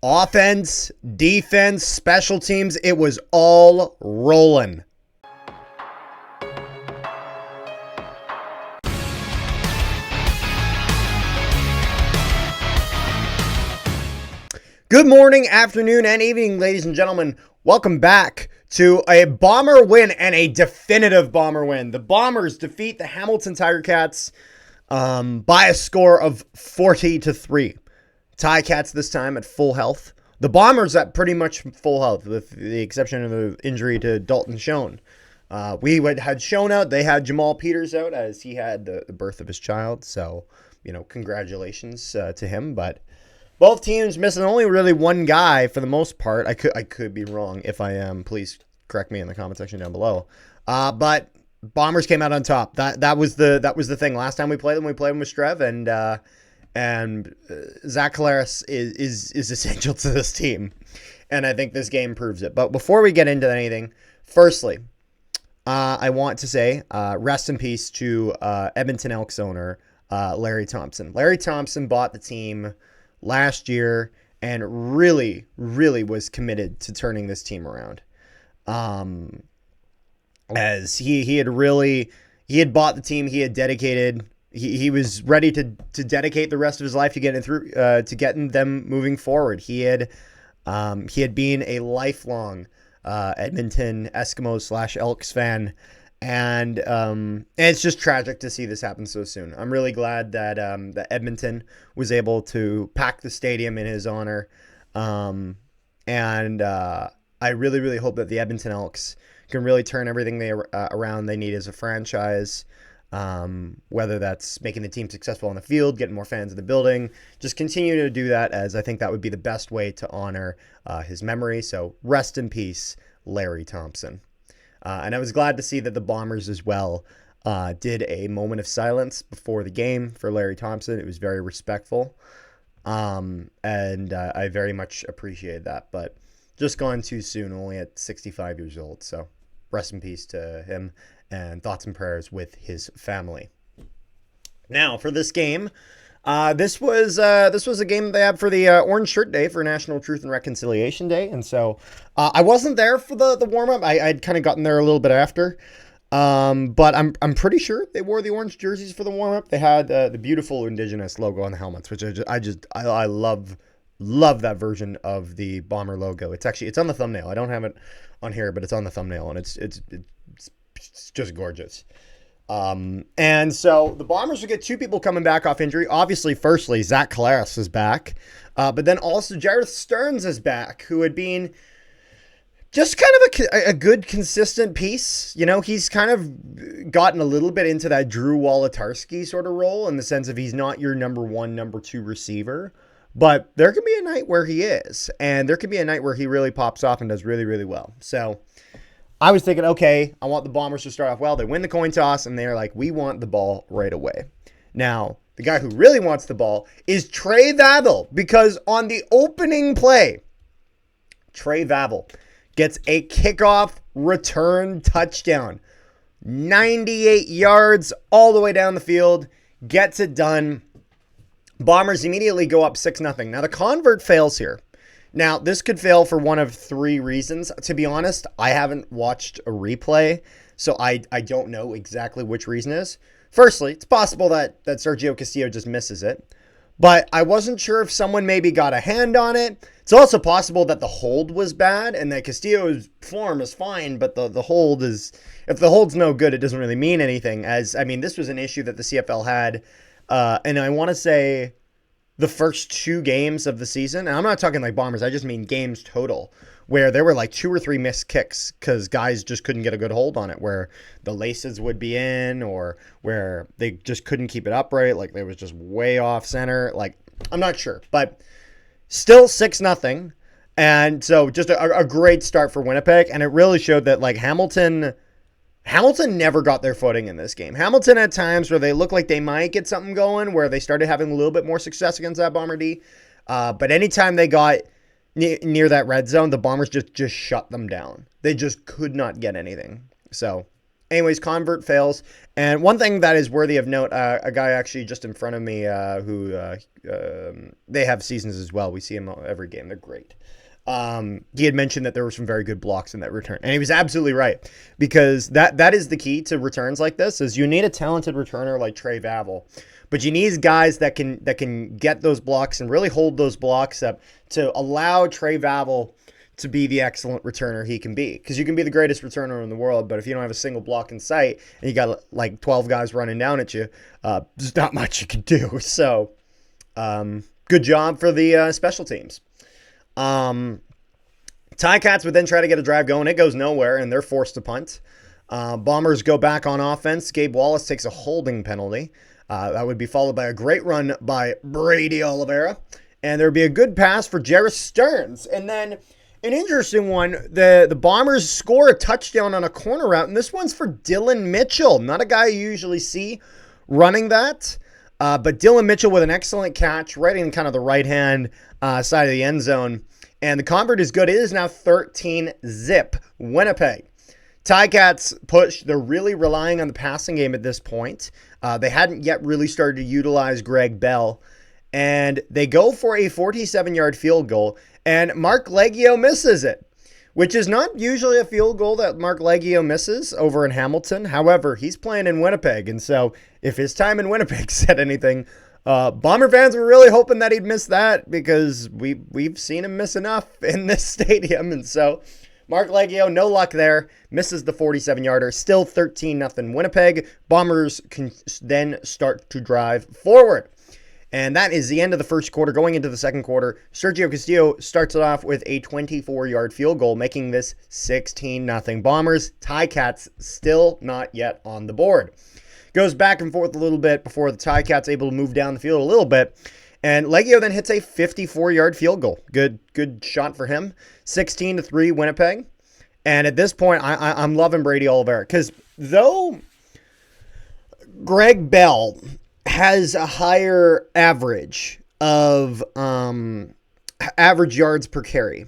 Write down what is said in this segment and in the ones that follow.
Offense, defense, special teams, it was all rolling. Good morning, afternoon, and evening, ladies and gentlemen. Welcome back to a Bomber win and a definitive Bomber win. The Bombers defeat the Hamilton Tiger Cats by a score of 40-3. Ticats this time at full health. The Bombers at pretty much full health, with the exception of the injury to Dalton Schoen. We had Schoen out. They had Jamal Peters out as he had the birth of his child. So, congratulations to him. But both teams missing only really one guy for the most part. I could be wrong. If I am, please correct me in the comment section down below. But Bombers came out on top. That was the thing. Last time we played them with Strev, and Zach Collaros is essential to this team, and I think this game proves it. But before we get into anything, firstly, I want to say rest in peace to Edmonton Elks owner Larry Thompson. Larry Thompson bought the team last year and really was committed to turning this team around. As he had bought the team, he had dedicated. He was ready to dedicate the rest of his life to getting through to getting them moving forward. He had been a lifelong Edmonton Eskimos / Elks fan, and it's just tragic to see this happen so soon. I'm really glad that that Edmonton was able to pack the stadium in his honor, and I really hope that the Edmonton Elks can really turn everything around they need as a franchise. Whether that's making the team successful on the field, getting more fans in the building, just continue to do that, as I think that would be the best way to honor his memory. So rest in peace, Larry Thompson. And I was glad to see that the Bombers as well did a moment of silence before the game for Larry Thompson. It was very respectful, and I very much appreciate that. But just gone too soon, only at 65 years old. So rest in peace to him, and thoughts and prayers with his family. Now, for this game, this was a game they had for the Orange Shirt Day, for National Truth and Reconciliation Day, and so I wasn't there for the warm up. I'd kind of gotten there a little bit after, but I'm pretty sure they wore the orange jerseys for the warm up. They had the beautiful Indigenous logo on the helmets, which I love that version of the Bomber logo. It's on the thumbnail. I don't have it on here, but it's on the thumbnail, and it's just gorgeous. And so the Bombers will get two people coming back off injury. Obviously, firstly, Zach Collaros is back, but then also Jareth Stearns is back, who had been just kind of a good, consistent piece. He's kind of gotten a little bit into that Drew Wolodarski sort of role, in the sense of he's not your number one, number two receiver, but there can be a night where he is, and there can be a night where he really pops off and does really well. So I was thinking, okay, I want the Bombers to start off well. They win the coin toss, and they're like, we want the ball right away. Now, the guy who really wants the ball is Trey Vavel, because on the opening play, Trey Vavel gets a kickoff return touchdown. 98 yards all the way down the field, gets it done. Bombers immediately go up 6-0. Now, the convert fails here. Now, this could fail for one of three reasons. To be honest, I haven't watched a replay, so I don't know exactly which reason is. Firstly, it's possible that Sergio Castillo just misses it, but I wasn't sure if someone maybe got a hand on it. It's also possible that the hold was bad and that Castillo's form is fine, but the hold is, if the hold's no good, it doesn't really mean anything. This was an issue that the CFL had, and I want to say the first two games of the season, and I'm not talking like Bombers, I just mean games total, where there were like 2 or 3 missed kicks because guys just couldn't get a good hold on it, where the laces would be in, or where they just couldn't keep it upright, like they was just way off center. Like, I'm not sure, but still 6-0, and so just a great start for Winnipeg, and it really showed that like Hamilton never got their footing in this game. Hamilton had times where they looked like they might get something going, where they started having a little bit more success against that Bomber D. But anytime they got near that red zone, the Bombers just shut them down. They just could not get anything. So Anyways, convert fails. And one thing that is worthy of note, a guy actually just in front of me who they have seasons as well. We see him every game. They're great. He had mentioned that there were some very good blocks in that return. And he was absolutely right, because that is the key to returns like this, is you need a talented returner like Trey Vavel. But you need guys that can get those blocks and really hold those blocks up to allow Trey Vavel to be the excellent returner he can be. Because you can be the greatest returner in the world, but if you don't have a single block in sight and you got like 12 guys running down at you, there's not much you can do. So, good job for the special teams. Ticats would then try to get a drive going. It goes nowhere, and they're forced to punt. Bombers go back on offense. Gabe Wallace takes a holding penalty. That would be followed by a great run by Brady Oliveira. And there would be a good pass for Jarvis Stearns. And then an interesting one, the Bombers score a touchdown on a corner route, and this one's for Dylan Mitchell. Not a guy you usually see running that. But Dylan Mitchell with an excellent catch right in kind of the right-hand side of the end zone. And the convert is good. It is now 13-zip. Winnipeg. Ticats push. They're really relying on the passing game at this point. They hadn't yet really started to utilize Greg Bell. And they go for a 47-yard field goal. And Mark Leggio misses it, which is not usually a field goal that Mark Leggio misses over in Hamilton. However, he's playing in Winnipeg. And so if his time in Winnipeg said anything, Bomber fans were really hoping that he'd miss that, because we've seen him miss enough in this stadium. And so Mark Leggio, no luck there, misses the 47-yarder. Still 13-0 Winnipeg. Bombers can then start to drive forward. And that is the end of the first quarter. Going into the second quarter, Sergio Castillo starts it off with a 24-yard field goal, making this 16-0 Bombers. Ticats still not yet on the board. Goes back and forth a little bit before the Ticats able to move down the field a little bit. And Leggio then hits a 54-yard field goal. Good shot for him. 16-3 Winnipeg. And at this point, I'm loving Brady Oliveira, because though Greg Bell has a higher average of average yards per carry.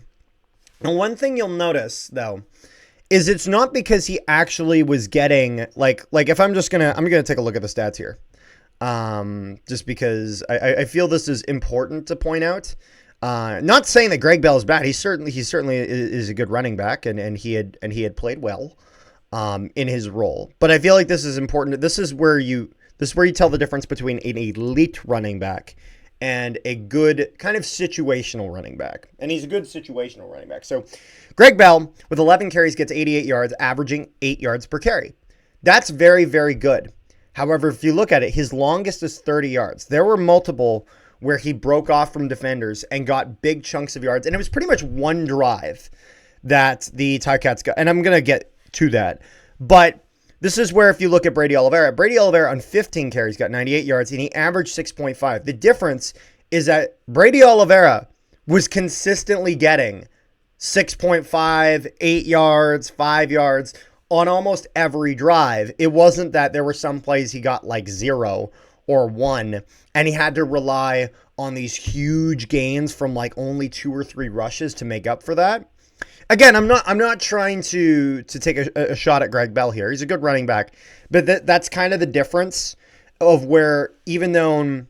And one thing you'll notice, though, is it's not because he actually was getting, like if I'm gonna take a look at the stats here, just because I feel this is important to point out. Not saying that Greg Bell is bad. He certainly is a good running back, and he had played well in his role. But I feel like this is important. This is where you tell the difference between an elite running back and a good kind of situational running back. And he's a good situational running back. So Greg Bell, with 11 carries, gets 88 yards, averaging 8 yards per carry. That's very, very good. However, if you look at it, his longest is 30 yards. There were multiple where he broke off from defenders and got big chunks of yards. And it was pretty much one drive that the Ticats got. And I'm going to get to that. But this is where, if you look at Brady Oliveira on 15 carries got 98 yards, and he averaged 6.5. The difference is that Brady Oliveira was consistently getting 6.5, 8 yards, 5 yards on almost every drive. It wasn't that there were some plays he got like 0 or 1, and he had to rely on these huge gains from like only 2 or 3 rushes to make up for that. Again, I'm not trying to take a shot at Greg Bell here. He's a good running back. But that's kind of the difference of where, even though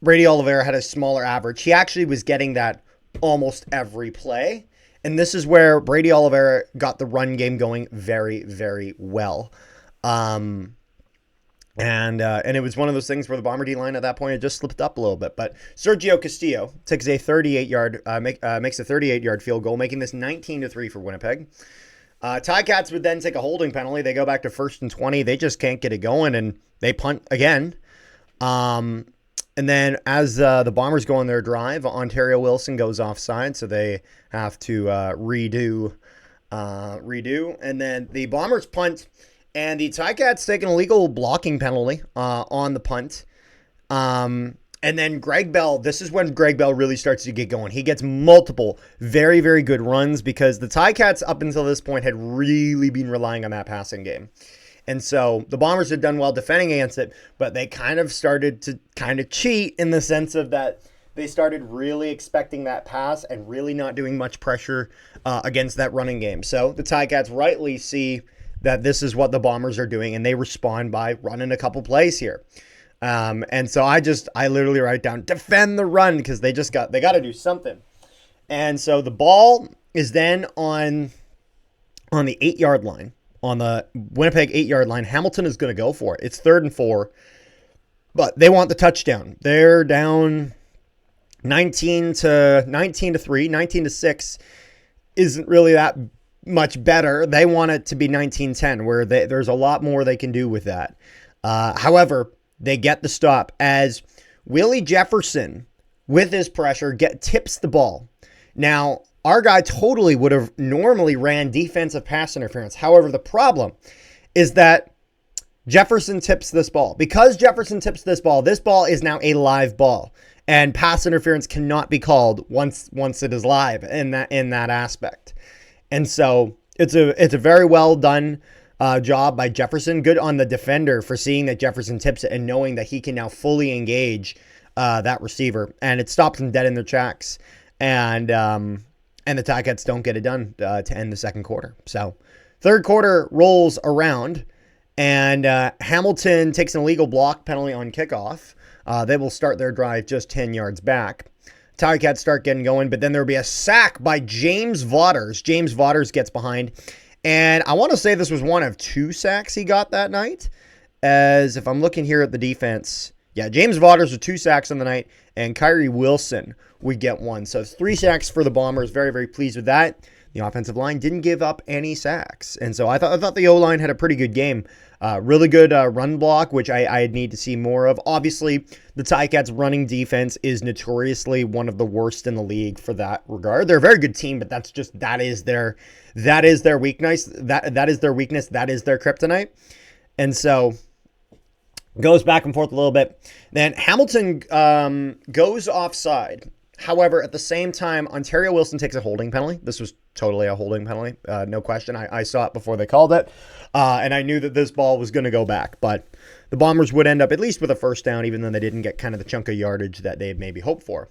Brady Oliveira had a smaller average, he actually was getting that almost every play. And this is where Brady Oliveira got the run game going very, very well. And it was one of those things where the Bomber D-line at that point had just slipped up a little bit. But Sergio Castillo takes a 38-yard, makes a 38-yard field goal, making this 19-3 for Winnipeg. Ticats would then take a holding penalty. They go back to 1st and 20. They just can't get it going, and they punt again. And then as the Bombers go on their drive, Ontario Wilson goes offside, so they have to redo. And then the Bombers punt. And the Ticats take an illegal blocking penalty on the punt. And then Greg Bell, this is when Greg Bell really starts to get going. He gets multiple very, very good runs, because the Ticats up until this point had really been relying on that passing game. And so the Bombers had done well defending against it, but they kind of started to cheat in the sense of that they started really expecting that pass and really not doing much pressure against that running game. So the Ticats rightly see that this is what the Bombers are doing, and they respond by running a couple plays here. And so I literally write down defend the run because they got to do something. And so the ball is then on the 8-yard line, on the Winnipeg 8-yard line. Hamilton is going to go for it. It's 3rd and 4, but they want the touchdown. They're down 19 to 3, 19 to 6 isn't really that much better. They want it to be 19-10, where there's a lot more they can do with that. However, they get the stop as Willie Jefferson, with his pressure, tips the ball. Now, our guy totally would have normally ran defensive pass interference. However, the problem is that Jefferson tips this ball. Because Jefferson tips this ball is now a live ball, and pass interference cannot be called once it is live in that aspect. And so it's a very well done job by Jefferson. Good on the defender for seeing that Jefferson tips it and knowing that he can now fully engage that receiver, and it stops them dead in their tracks. And the Ticats don't get it done to end the second quarter. So third quarter rolls around, and Hamilton takes an illegal block penalty on kickoff. They will start their drive just 10 yards back. Ticats start getting going, but then there will be a sack by James Vaughters. James Vaughters gets behind, and I want to say this was one of 2 sacks he got that night, as if I'm looking here at the defense, yeah, James Vaughters with 2 sacks on the night, and Kyrie Wilson would get 1. So it's 3 sacks for the Bombers. Very, very pleased with that. The offensive line didn't give up any sacks. And so I thought the O-line had a pretty good game. Really good run block, which I need to see more of. Obviously, the Ticats running defense is notoriously one of the worst in the league for that regard. They're a very good team, but that is their weakness. That is their weakness. That is their kryptonite. And so goes back and forth a little bit. Then Hamilton goes offside. However, at the same time, Ontario Wilson takes a holding penalty. This was totally a holding penalty, no question. I saw it before they called it, and I knew that this ball was going to go back. But the Bombers would end up at least with a first down, even though they didn't get kind of the chunk of yardage that they had maybe hoped for.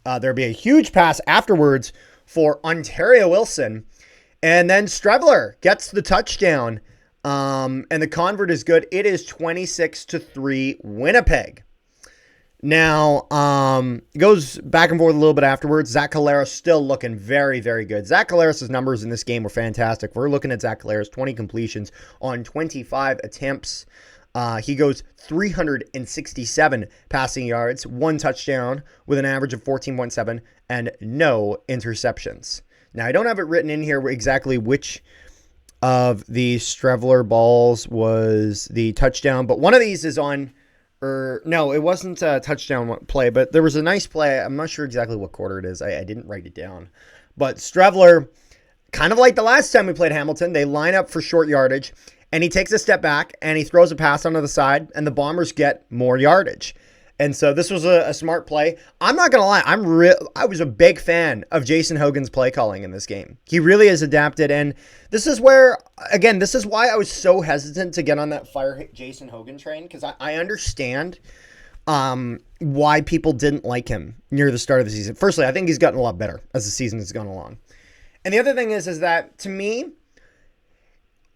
There'd be a huge pass afterwards for Ontario Wilson, and then Streveler gets the touchdown, and the convert is good. It is 26-3 Winnipeg. Now, it goes back and forth a little bit afterwards. Zach Collaros still looking very, very good. Zach Collaros' numbers in this game were fantastic. We're looking at Zach Collaros, 20 completions on 25 attempts. He goes 367 passing yards, 1 touchdown with an average of 14.7 and no interceptions. Now, I don't have it written in here exactly which of the Streveler balls was the touchdown, but one of these is on... no, it wasn't a touchdown play, but there was a nice play. I'm not sure exactly what quarter it is. I didn't write it down. But Streveler, kind of like the last time we played Hamilton, they line up for short yardage, and he takes a step back, and he throws a pass onto the side, and the Bombers get more yardage. And so this was a smart play. I'm not going to lie. I was a big fan of Jason Hogan's play calling in this game. He really has adapted. And this is why I was so hesitant to get on that fire Jason Hogan train, because I understand why people didn't like him near the start of the season. Firstly, I think he's gotten a lot better as the season has gone along. And the other thing is that, to me,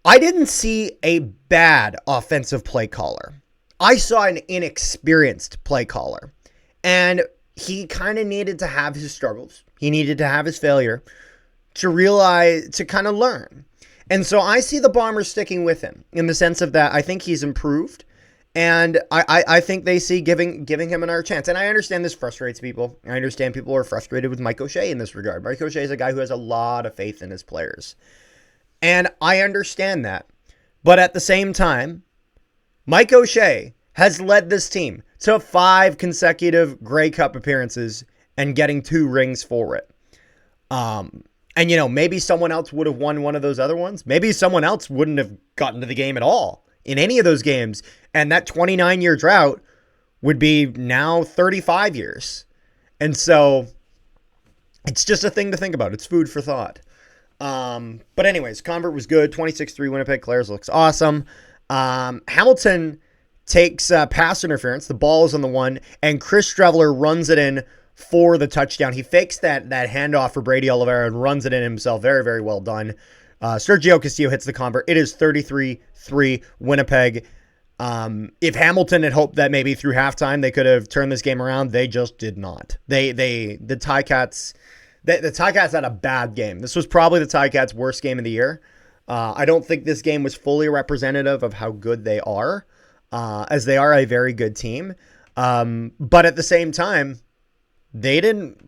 I didn't see a bad offensive play caller. I saw an inexperienced play caller, and he kind of needed to have his struggles. He needed to have his failure to kind of learn. And so I see the Bombers sticking with him in the sense of that I think he's improved, and I think they see giving him another chance. And I understand this frustrates people. I understand people are frustrated with Mike O'Shea in this regard. Mike O'Shea is a guy who has a lot of faith in his players, and I understand that. But at the same time, Mike O'Shea has led this team to 5 consecutive Grey Cup appearances and getting 2 rings for it. And, maybe someone else would have won one of those other ones. Maybe someone else wouldn't have gotten to the game at all in any of those games. And that 29-year drought would be now 35 years. And so it's just a thing to think about. It's food for thought. But anyways, convert was good. 26-3 Winnipeg. Clares looks awesome. Hamilton takes pass interference. The ball is on the 1, and Chris Streveler runs it in for the touchdown. He fakes that handoff for Brady Oliveira and runs it in himself. Very, very well done. Sergio Castillo hits the convert. It is 33-3 Winnipeg. If Hamilton had hoped that maybe through halftime they could have turned this game around, they just did not. The Ticats had a bad game. This was probably the Ticats' worst game of the year. I don't think this game was fully representative of how good they are, as they are a very good team. But at the same time, they didn't,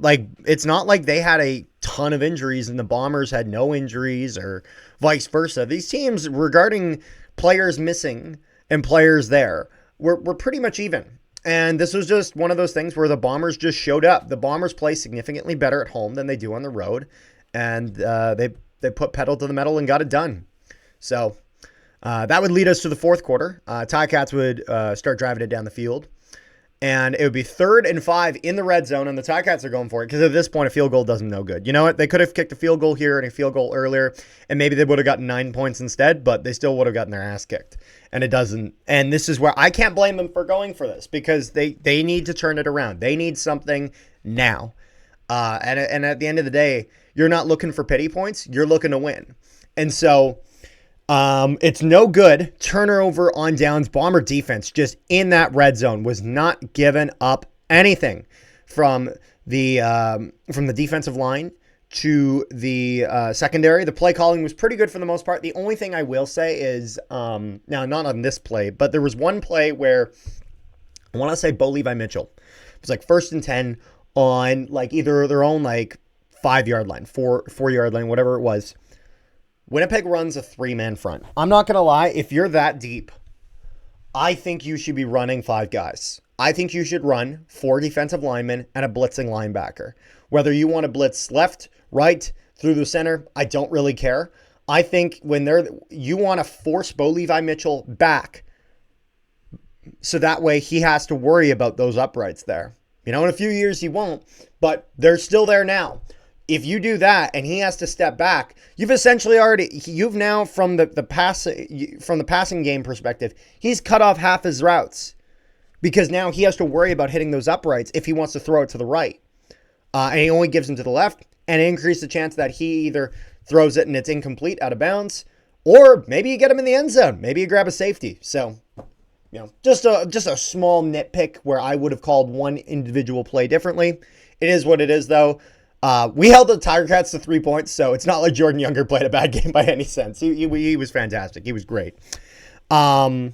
it's not like they had a ton of injuries and the Bombers had no injuries or vice versa. These teams, regarding players missing and players there, were pretty much even. And this was just one of those things where the Bombers just showed up. The Bombers play significantly better at home than they do on the road. And they put pedal to the metal and got it done. So that would lead us to the fourth quarter. Ticats would start driving it down the field. And it would be 3rd and 5 in the red zone, and the Ticats are going for it because at this point, a field goal does them no good. You know what? They could have kicked a field goal here and a field goal earlier, and maybe they would have gotten 9 points instead, but they still would have gotten their ass kicked. And it doesn't. And this is where I can't blame them for going for this because they need to turn it around. They need something now. And at the end of the day, you're not looking for pity points. You're looking to win. And so it's no good. Turnover on downs. Bomber defense just in that red zone was not giving up anything from the defensive line to the secondary. The play calling was pretty good for the most part. The only thing I will say is, now not on this play, but there was one play where I want to say Bo-Levi Mitchell. It was like 1st and 10 on either their own 5-yard line, 4-yard line, whatever it was. Winnipeg runs a 3-man front. I'm not going to lie. If you're that deep, I think you should be running 5 guys. I think you should run 4 defensive linemen and a blitzing linebacker. Whether you want to blitz left, right, through the center, I don't really care. I think you want to force Bo-Levi Mitchell back so that way he has to worry about those uprights there. In a few years he won't, but they're still there now. If you do that and he has to step back, you've now from the passing game perspective, he's cut off half his routes because now he has to worry about hitting those uprights if he wants to throw it to the right. And he only gives him to the left, and it increases the chance that he either throws it and it's incomplete out of bounds, or maybe you get him in the end zone. Maybe you grab a safety. So, just a small nitpick where I would have called one individual play differently. It is what it is, though. We held the Tiger Cats to 3 points, so it's not like Jordan Younger played a bad game by any sense. He was fantastic. He was great. But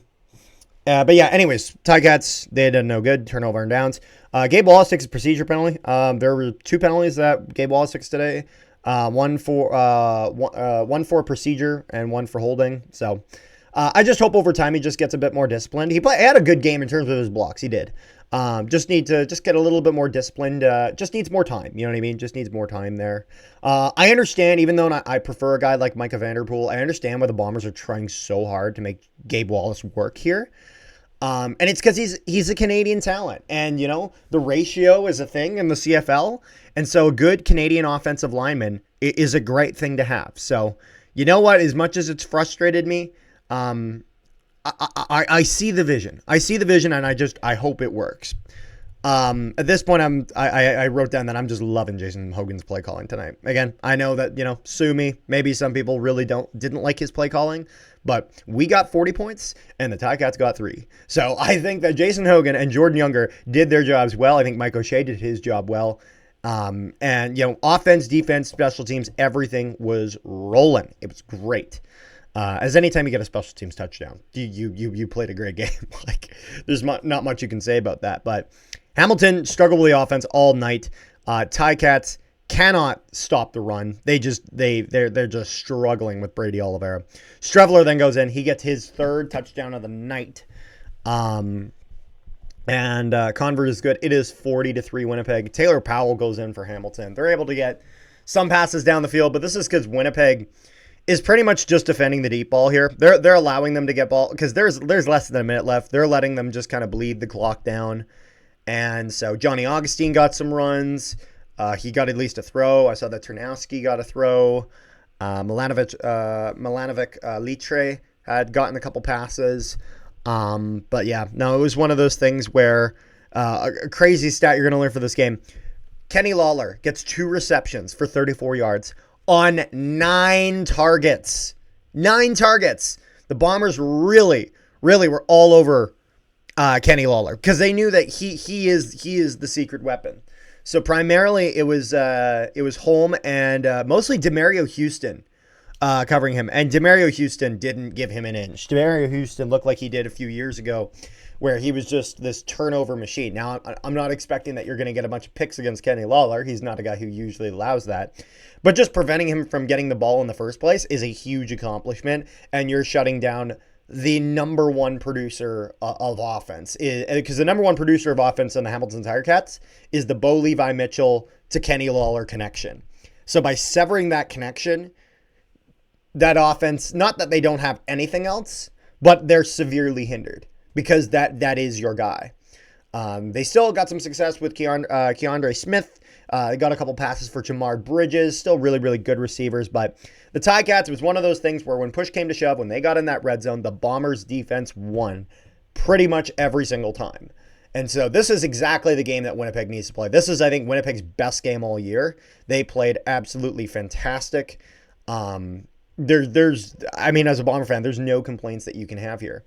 yeah, anyways, Tiger Cats, they did no good. Turnover and downs. Gabe Wallace takes a procedure penalty. There were 2 penalties that Gabe Wallace took today. One for procedure and one for holding. So I just hope over time he just gets a bit more disciplined. He had a good game in terms of his blocks. He did. Just need to get a little bit more disciplined. Just needs more time. You know what I mean? Just needs more time there. I understand, even though I prefer a guy like Micah Vanderpool, I understand why the Bombers are trying so hard to make Gabe Wallace work here. And it's because he's a Canadian talent. And, the ratio is a thing in the CFL. And so a good Canadian offensive lineman is a great thing to have. So, you know what? As much as it's frustrated me, I see the vision. I see the vision, and I hope it works. At this point, I wrote down that I'm just loving Jason Hogan's play calling tonight. Again, I know that, sue me. Maybe some people really didn't like his play calling, but we got 40 points and the Ticats got 3. So I think that Jason Hogan and Jordan Younger did their jobs well. I think Mike O'Shea did his job well. And offense, defense, special teams, everything was rolling. It was great. As anytime you get a special teams touchdown, you played a great game. There's not much you can say about that. But Hamilton struggled with the offense all night. Ticats cannot stop the run. They're just struggling with Brady Oliveira. Strevler then goes in. He gets his 3rd touchdown of the night. And Convert is good. It is 40-3 Winnipeg. Taylor Powell goes in for Hamilton. They're able to get some passes down the field, but this is because Winnipeg is pretty much just defending the deep ball here. They're allowing them to get ball because there's less than a minute left. They're letting them just kind of bleed the clock down. And so Johnny Augustine got some runs. He got at least a throw. I saw that Ternowski got a throw. Milanovic Litre had gotten a couple passes. But yeah, no, it was one of those things where a crazy stat you're going to learn for this game. Kenny Lawler gets 2 receptions for 34 yards. on 9 targets. 9 targets. The Bombers really were all over Kenny Lawler because they knew that he is the secret weapon. So primarily it was Holm and mostly Demario Houston covering him. And Demario Houston didn't give him an inch. Demario Houston looked like he did a few years ago where he was just this turnover machine. Now, I'm not expecting that you're going to get a bunch of picks against Kenny Lawler. He's not a guy who usually allows that. But just preventing him from getting the ball in the first place is a huge accomplishment, and you're shutting down the number one producer of offense. Because the number one producer of offense in the Hamilton Tiger Cats is the Bo-Levi Mitchell to Kenny Lawler connection. So by severing that connection, that offense, not that they don't have anything else, but they're severely hindered because that is your guy. They still got some success with Keandre Smith. They got a couple passes for Jamar Bridges. Still really good receivers. But the Ticats, it was one of those things where when push came to shove, when they got in that red zone, the Bombers' defense won pretty much every single time. And so this is exactly the game that Winnipeg needs to play. This is, I think, Winnipeg's best game all year. They played absolutely fantastic. I mean, as a Bomber fan, there's no complaints that you can have here.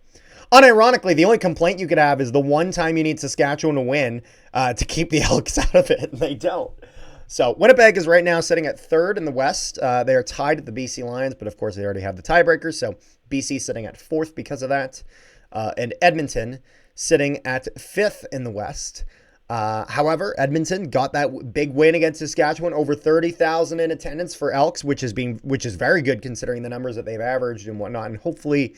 Unironically, the only complaint you could have is the one time you need Saskatchewan to win to keep the Elks out of it, and they don't. So Winnipeg is right now sitting at 3rd in the West. They are tied at the BC Lions, but of course they already have the tiebreakers, so BC sitting at 4th because of that. And Edmonton sitting at 5th in the West. However, Edmonton got that big win against Saskatchewan, over 30,000 in attendance for Elks, which is very good considering the numbers that they've averaged and whatnot, and hopefully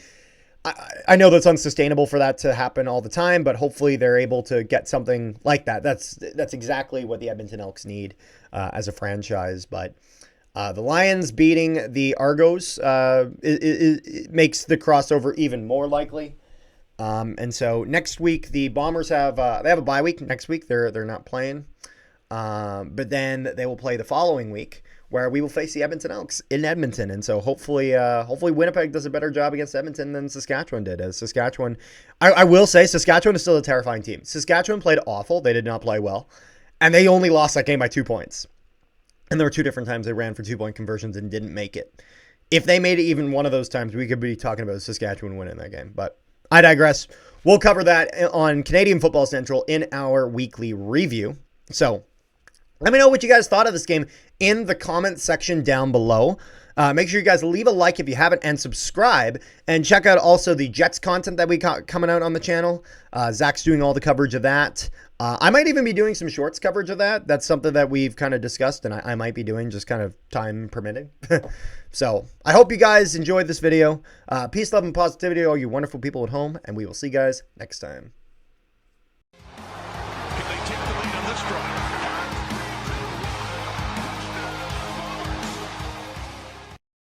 I know that's unsustainable for that to happen all the time, but hopefully they're able to get something like that. That's exactly what the Edmonton Elks need as a franchise. But the Lions beating the Argos it makes the crossover even more likely. And so next week the Bombers have they have a bye week next week. They're not playing, but then they will play the following week, where we will face the Edmonton Elks in Edmonton. And so hopefully Winnipeg does a better job against Edmonton than Saskatchewan did. As Saskatchewan, I will say Saskatchewan is still a terrifying team. Saskatchewan played awful. They did not play well. And they only lost that game by 2 points. And there were 2 different times they ran for 2-point conversions and didn't make it. If they made it even one of those times, we could be talking about Saskatchewan winning that game. But I digress. We'll cover that on Canadian Football Central in our weekly review. So let me know what you guys thought of this game in the comment section down below. Make sure you guys leave a like if you haven't and subscribe. And check out also the Jets content that we got coming out on the channel. Zach's doing all the coverage of that. I might even be doing some shorts coverage of that. That's something that we've kind of discussed and I might be doing, just kind of time permitting. So I hope you guys enjoyed this video. Peace, love, and positivity to all you wonderful people at home. And we will see you guys next time.